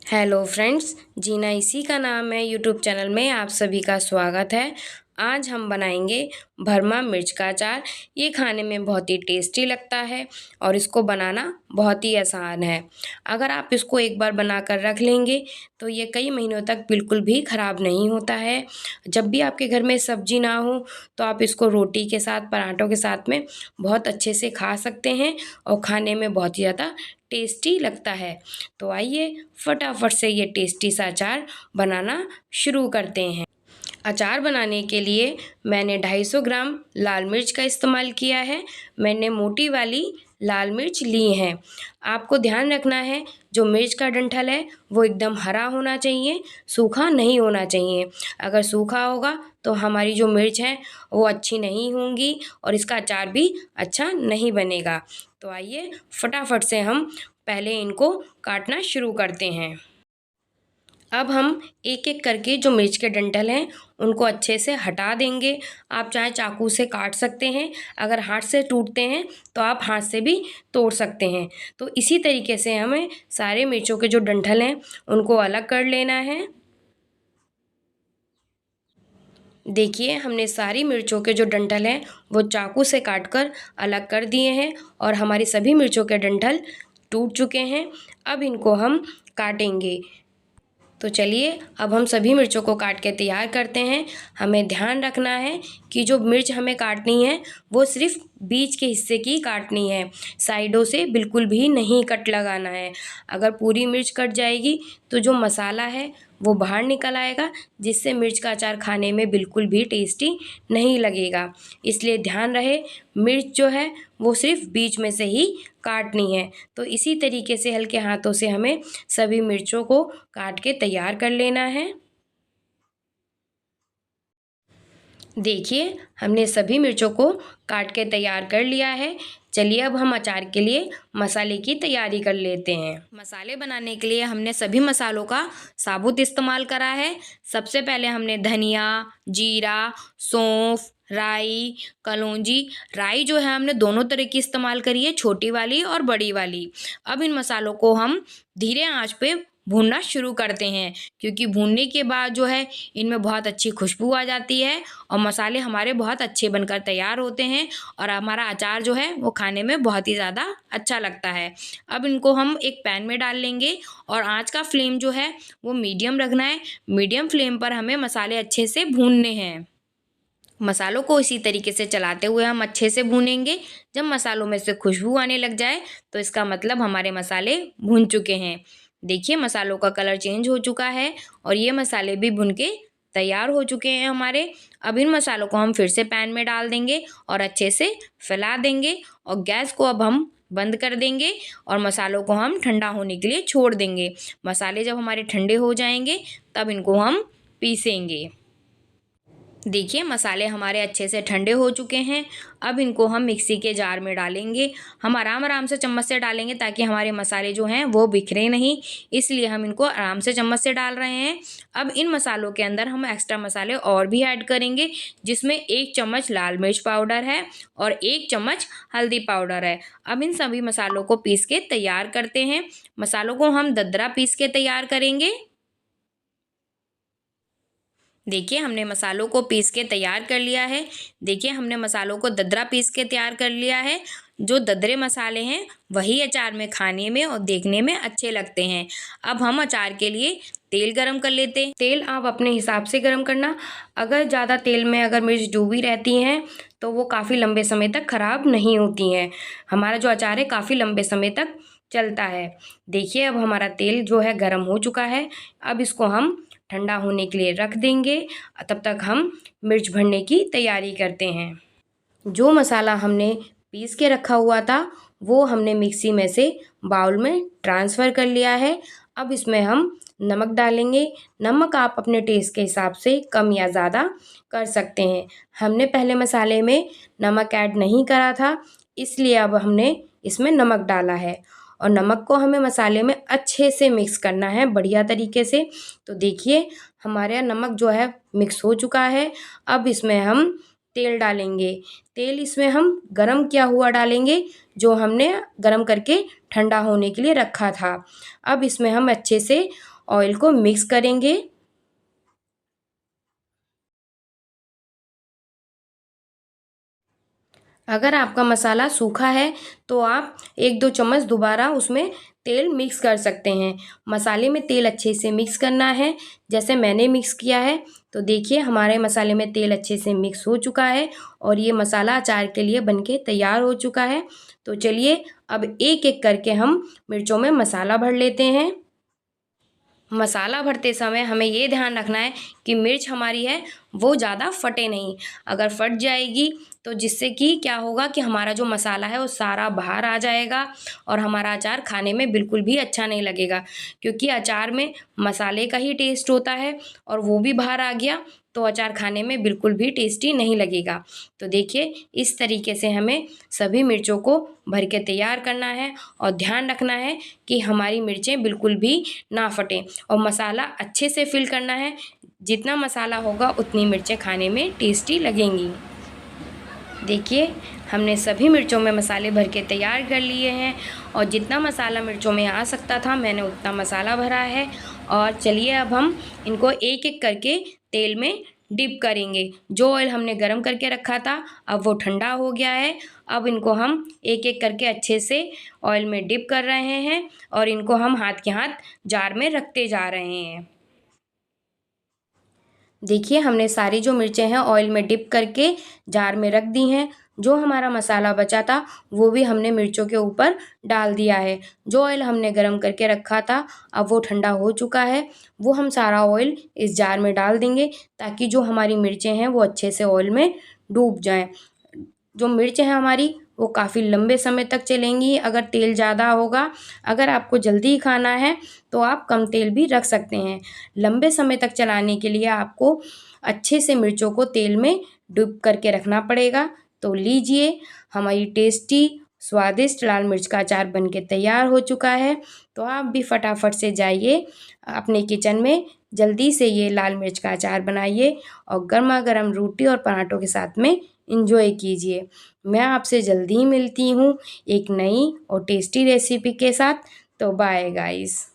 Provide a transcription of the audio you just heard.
Hello friends, जीना इसी का नाम है। यूट्यूब चैनल में आप सभी का स्वागत है। आज हम बनाएंगे भरमा मिर्च का अचार। ये खाने में बहुत ही टेस्टी लगता है और इसको बनाना बहुत ही आसान है। अगर आप इसको एक बार बनाकर रख लेंगे तो ये कई महीनों तक बिल्कुल भी ख़राब नहीं होता है। जब भी आपके घर में सब्जी ना हो तो आप इसको रोटी के साथ, पराठों के साथ में बहुत अच्छे से खा सकते हैं और खाने में बहुत ही ज़्यादा टेस्टी लगता है। तो आइए फटाफट से ये टेस्टी सा अचार बनाना शुरू करते हैं। अचार बनाने के लिए मैंने 250 ग्राम लाल मिर्च का इस्तेमाल किया है। मैंने मोटी वाली लाल मिर्च ली है। आपको ध्यान रखना है, जो मिर्च का डंठल है वो एकदम हरा होना चाहिए, सूखा नहीं होना चाहिए। अगर सूखा होगा तो हमारी जो मिर्च है वो अच्छी नहीं होंगी और इसका अचार भी अच्छा नहीं बनेगा। तो आइए फटाफट से हम पहले इनको काटना शुरू करते हैं। अब हम एक एक करके जो मिर्च के डंठल हैं उनको अच्छे से हटा देंगे। आप चाहे चाकू से काट सकते हैं, अगर हाथ से टूटते हैं तो आप हाथ से भी तोड़ सकते हैं। तो इसी तरीके से हमें सारे मिर्चों के जो डंठल हैं उनको अलग कर लेना है। देखिए, हमने सारी मिर्चों के जो डंठल हैं वो चाकू से काटकर अलग कर दिए हैं और हमारी सभी मिर्चों के डंठल टूट चुके हैं। अब इनको हम काटेंगे। तो चलिए अब हम सभी मिर्चों को काट के तैयार करते हैं। हमें ध्यान रखना है कि जो मिर्च हमें काटनी है वो सिर्फ बीच के हिस्से की काटनी है, साइडों से बिल्कुल भी नहीं कट लगाना है। अगर पूरी मिर्च कट जाएगी तो जो मसाला है वो बाहर निकल आएगा, जिससे मिर्च का अचार खाने में बिल्कुल भी टेस्टी नहीं लगेगा। इसलिए ध्यान रहे, मिर्च जो है वो सिर्फ बीच में से ही काटनी है। तो इसी तरीके से हल्के हाथों से हमें सभी मिर्चों को काट के तैयार कर लेना है। देखिए, हमने सभी मिर्चों को काट के तैयार कर लिया है। चलिए अब हम अचार के लिए मसाले की तैयारी कर लेते हैं। मसाले बनाने के लिए हमने सभी मसालों का साबुत इस्तेमाल करा है। सबसे पहले हमने धनिया, जीरा, सौंफ, राई, कलौंजी। राई जो है हमने दोनों तरह की इस्तेमाल करी है, छोटी वाली और बड़ी वाली। अब इन मसालों को हम धीरे आंच पे भूनना शुरू करते हैं, क्योंकि भूनने के बाद जो है इनमें बहुत अच्छी खुशबू आ जाती है और मसाले हमारे बहुत अच्छे बनकर तैयार होते हैं और हमारा अचार जो है वो खाने में बहुत ही ज़्यादा अच्छा लगता है। अब इनको हम एक पैन में डाल लेंगे और आंच का फ्लेम जो है वो मीडियम रखना है। मीडियम फ्लेम पर हमें मसाले अच्छे से भूनने हैं। मसालों को इसी तरीके से चलाते हुए हम अच्छे से भूनेंगे। जब मसालों में से खुशबू आने लग जाए तो इसका मतलब हमारे मसाले भून चुके हैं। देखिए, मसालों का कलर चेंज हो चुका है और ये मसाले भी भुन के तैयार हो चुके हैं हमारे। अब इन मसालों को हम फिर से पैन में डाल देंगे और अच्छे से फैला देंगे और गैस को अब हम बंद कर देंगे और मसालों को हम ठंडा होने के लिए छोड़ देंगे। मसाले जब हमारे ठंडे हो जाएंगे तब इनको हम पीसेंगे। देखिए, मसाले हमारे अच्छे से ठंडे हो चुके हैं। अब इनको हम मिक्सी के जार में डालेंगे। हम आराम आराम से चम्मच से डालेंगे ताकि हमारे मसाले जो हैं वो बिखरे नहीं, इसलिए हम इनको आराम से चम्मच से डाल रहे हैं। अब इन मसालों के अंदर हम एक्स्ट्रा मसाले और भी ऐड करेंगे, जिसमें 1 चम्मच लाल मिर्च पाउडर है और 1 चम्मच हल्दी पाउडर है। अब इन सभी मसालों को पीस के तैयार करते हैं। मसालों को हम दरदरा पीस के तैयार करेंगे। देखिए, हमने मसालों को पीस के तैयार कर लिया है। देखिए, हमने मसालों को दरदरा पीस के तैयार कर लिया है। जो दरदरे मसाले हैं वही अचार में खाने में और देखने में अच्छे लगते हैं। अब हम अचार के लिए तेल गरम कर लेते हैं। तेल आप अपने हिसाब से गरम करना। अगर ज़्यादा तेल में अगर मिर्च डूबी रहती हैं तो वो काफ़ी लंबे समय तक ख़राब नहीं होती हैं। हमारा जो अचार है काफ़ी लंबे समय तक चलता है। देखिए, अब हमारा तेल जो है गरम हो चुका है। अब इसको हम ठंडा होने के लिए रख देंगे। तब तक हम मिर्च भरने की तैयारी करते हैं। जो मसाला हमने पीस के रखा हुआ था वो हमने मिक्सी में से बाउल में ट्रांसफ़र कर लिया है। अब इसमें हम नमक डालेंगे। नमक आप अपने टेस्ट के हिसाब से कम या ज़्यादा कर सकते हैं। हमने पहले मसाले में नमक ऐड नहीं करा था, इसलिए अब हमने इसमें नमक डाला है और नमक को हमें मसाले में अच्छे से मिक्स करना है बढ़िया तरीके से। तो देखिए, हमारे यहाँ नमक जो है मिक्स हो चुका है। अब इसमें हम तेल डालेंगे। तेल इसमें हम गरम किया हुआ डालेंगे, जो हमने गरम करके ठंडा होने के लिए रखा था। अब इसमें हम अच्छे से ऑयल को मिक्स करेंगे। अगर आपका मसाला सूखा है तो आप 1-2 चम्मच दोबारा उसमें तेल मिक्स कर सकते हैं। मसाले में तेल अच्छे से मिक्स करना है, जैसे मैंने मिक्स किया है। तो देखिए हमारे मसाले में तेल अच्छे से मिक्स हो चुका है और ये मसाला अचार के लिए बनके तैयार हो चुका है। तो चलिए अब एक-एक करके हम मिर्चों में मसाला भर लेते हैं। मसाला भरते समय हमें ये ध्यान रखना है कि मिर्च हमारी है वो ज़्यादा फटे नहीं। अगर फट जाएगी तो जिससे कि क्या होगा कि हमारा जो मसाला है वो सारा बाहर आ जाएगा और हमारा अचार खाने में बिल्कुल भी अच्छा नहीं लगेगा, क्योंकि अचार में मसाले का ही टेस्ट होता है और वो भी बाहर आ गया तो अचार खाने में बिल्कुल भी टेस्टी नहीं लगेगा। तो देखिए इस तरीके से हमें सभी मिर्चों को भर के तैयार करना है और ध्यान रखना है कि हमारी मिर्चें बिल्कुल भी ना फटें और मसाला अच्छे से फिल करना है। जितना मसाला होगा उतनी मिर्चें खाने में टेस्टी लगेंगी। देखिए हमने सभी मिर्चों में मसाले भर के तैयार कर लिए हैं और जितना मसाला मिर्चों में आ सकता था मैंने उतना मसाला भरा है। और चलिए अब हम इनको एक-एक करके तेल में डिप करेंगे। जो ऑयल हमने गरम करके रखा था अब वो ठंडा हो गया है। अब इनको हम एक-एक करके अच्छे से ऑयल में डिप कर रहे हैं और इनको हम हाथ के हाथ जार में रखते जा रहे हैं। देखिए हमने सारी जो मिर्चें हैं ऑयल में डिप करके जार में रख दी हैं। जो हमारा मसाला बचा था वो भी हमने मिर्चों के ऊपर डाल दिया है। जो ऑयल हमने गरम करके रखा था अब वो ठंडा हो चुका है। वो हम सारा ऑयल इस जार में डाल देंगे ताकि जो हमारी मिर्चें हैं वो अच्छे से ऑयल में डूब जाएं। जो मिर्च है हमारी वो काफ़ी लंबे समय तक चलेंगी अगर तेल ज़्यादा होगा। अगर आपको जल्दी खाना है तो आप कम तेल भी रख सकते हैं। लंबे समय तक चलाने के लिए आपको अच्छे से मिर्चों को तेल में डुब करके रखना पड़ेगा। तो लीजिए हमारी टेस्टी स्वादिष्ट लाल मिर्च का अचार बनके तैयार हो चुका है। तो आप भी फटाफट से जाइए अपने किचन में, जल्दी से ये लाल मिर्च का अचार बनाइए और गर्मा-गर्म रोटी और पराठों के साथ में एंजॉय कीजिए। मैं आपसे जल्दी ही मिलती हूँ एक नई और टेस्टी रेसिपी के साथ। तो बाय गाइस।